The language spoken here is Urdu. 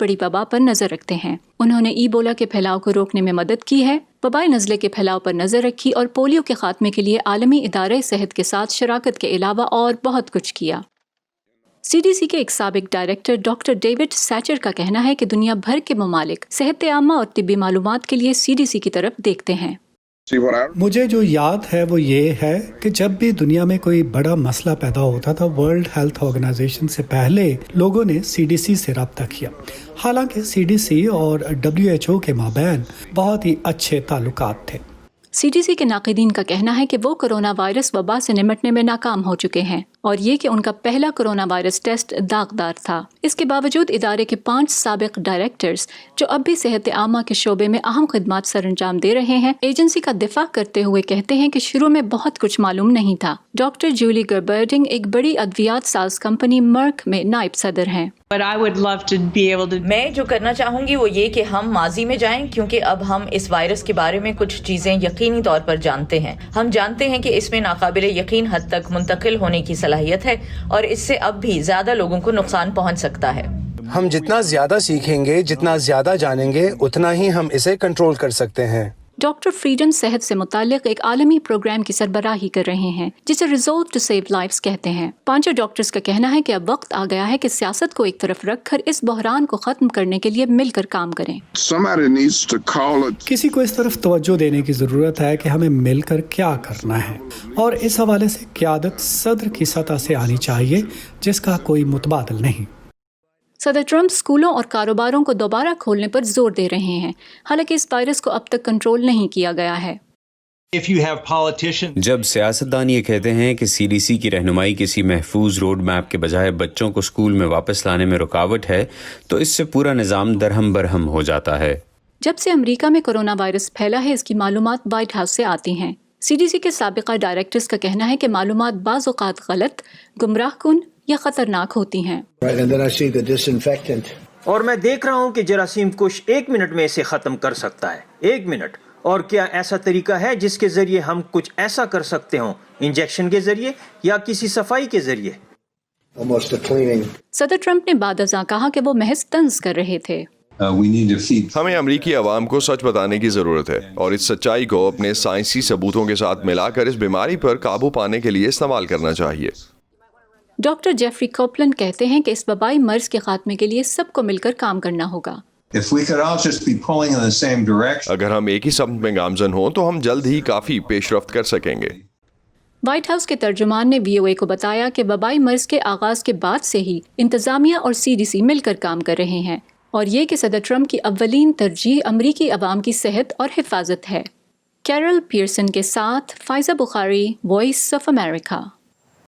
بڑی وبا پر نظر رکھتے ہیں۔ انہوں نے ایبولا کے پھیلاؤ کو روکنے میں مدد کی ہے، وبائی نزلے کے پھیلاؤ پر نظر رکھی اور پولیو کے خاتمے کے لیے عالمی ادارے صحت کے ساتھ شراکت کے علاوہ اور بہت کچھ کیا۔ CDC کے ایک سابق ڈائریکٹر ڈاکٹر ڈیوڈ سیچر کا کہنا ہے کہ دنیا بھر کے ممالک صحت عامہ اور طبی معلومات کے لیے CDC کی طرف دیکھتے ہیں۔ مجھے جو یاد ہے وہ یہ ہے کہ جب بھی دنیا میں کوئی بڑا مسئلہ پیدا ہوتا تھا ورلڈ ہیلتھ آرگنائزیشن سے پہلے لوگوں نے CDC سے رابطہ کیا۔ حالانکہ CDC اور WHO کے مابین بہت ہی اچھے تعلقات تھے۔ CDC کے ناقدین کا کہنا ہے کہ وہ کرونا وائرس وبا سے نمٹنے میں ناکام ہو چکے ہیں اور یہ کہ ان کا پہلا کرونا وائرس ٹیسٹ داغدار تھا۔ اس کے باوجود ادارے کے 5 سابق ڈائریکٹرز جو اب بھی صحت عامہ کے شعبے میں اہم خدمات سر انجام دے رہے ہیں، ایجنسی کا دفاع کرتے ہوئے کہتے ہیں کہ شروع میں بہت کچھ معلوم نہیں تھا۔ ڈاکٹر جولی گربرڈنگ ایک بڑی ادویات ساز کمپنی مرک میں نائب صدر ہیں۔ میں جو کرنا چاہوں گی وہ یہ کہ ہم ماضی میں جائیں، کیونکہ اب ہم اس وائرس کے بارے میں کچھ چیزیں یقینی طور پر جانتے ہیں۔ ہم جانتے ہیں کہ اس میں ناقابل یقین حد تک منتقل ہونے کی صلاحیت ہے اور اس سے اب بھی زیادہ لوگوں کو نقصان پہنچ سکتا ہے۔ ہم جتنا زیادہ سیکھیں گے، جتنا زیادہ جانیں گے، اتنا ہی ہم اسے کنٹرول کر سکتے ہیں۔ ڈاکٹر فریڈن صحت سے متعلق ایک عالمی پروگرام کی سربراہی کر رہے ہیں جسے ریزولو ٹو سیو لائفز کہتے ہیں۔ 5 ڈاکٹرز کا کہنا ہے کہ اب وقت آ گیا ہے کہ سیاست کو ایک طرف رکھ کر اس بحران کو ختم کرنے کے لیے مل کر کام کریں۔ کسی کو اس طرف توجہ دینے کی ضرورت ہے کہ ہمیں مل کر کیا کرنا ہے، اور اس حوالے سے قیادت صدر کی سطح سے آنی چاہیے جس کا کوئی متبادل نہیں۔ صدر ٹرمپ اسکولوں اور کاروباروں کو دوبارہ کھولنے پر زور دے رہے ہیں، حالانکہ اس وائرس کو اب تک کنٹرول نہیں کیا گیا ہے۔ جب سیاستدان یہ کہتے ہیں کہ CDC کی رہنمائی کسی محفوظ روڈ میپ کے بجائے بچوں کو اسکول میں واپس لانے میں رکاوٹ ہے، تو اس سے پورا نظام درہم برہم ہو جاتا ہے۔ جب سے امریکہ میں کرونا وائرس پھیلا ہے، اس کی معلومات وائٹ ہاؤس سے آتی ہیں۔ CDC کے سابقہ ڈائریکٹرز کا کہنا ہے کہ معلومات بعض اوقات غلط، گمراہ کن یا خطرناک ہوتی ہیں۔ اور میں دیکھ رہا ہوں کہ جراثیم کش 1 منٹ میں اسے ختم کر سکتا ہے۔ 1 منٹ۔ اور کیا ایسا طریقہ ہے جس کے ذریعے ہم کچھ ایسا کر سکتے ہوں، انجیکشن کے ذریعے یا کسی صفائی کے ذریعے؟ صدر ٹرمپ نے بعد ازاں کہا کہ وہ محض طنز کر رہے تھے۔ ہمیں امریکی عوام کو سچ بتانے کی ضرورت ہے اور اس سچائی کو اپنے سائنسی ثبوتوں کے ساتھ ملا کر اس بیماری پر قابو پانے کے لیے استعمال کرنا چاہیے۔ ڈاکٹر جیفری کوپلن کہتے ہیں کہ اس وبائی مرض کے خاتمے کے لیے سب کو مل کر کام کرنا ہوگا۔ اگر ہم ایک ہی سمت میں گامزن ہوں تو ہم جلد ہی کافی پیش رفت کر سکیں گے۔ وائٹ ہاؤس کے ترجمان نے VOA کو بتایا کہ وبائی مرض کے آغاز کے بعد سے ہی انتظامیہ اور CDC مل کر کام کر رہے ہیں، اور یہ کہ صدر ٹرمپ کی اولین ترجیح امریکی عوام کی صحت اور حفاظت ہے۔ کیرل پیئرسن کے ساتھ فائزہ بخاری، وائس آف امریکہ۔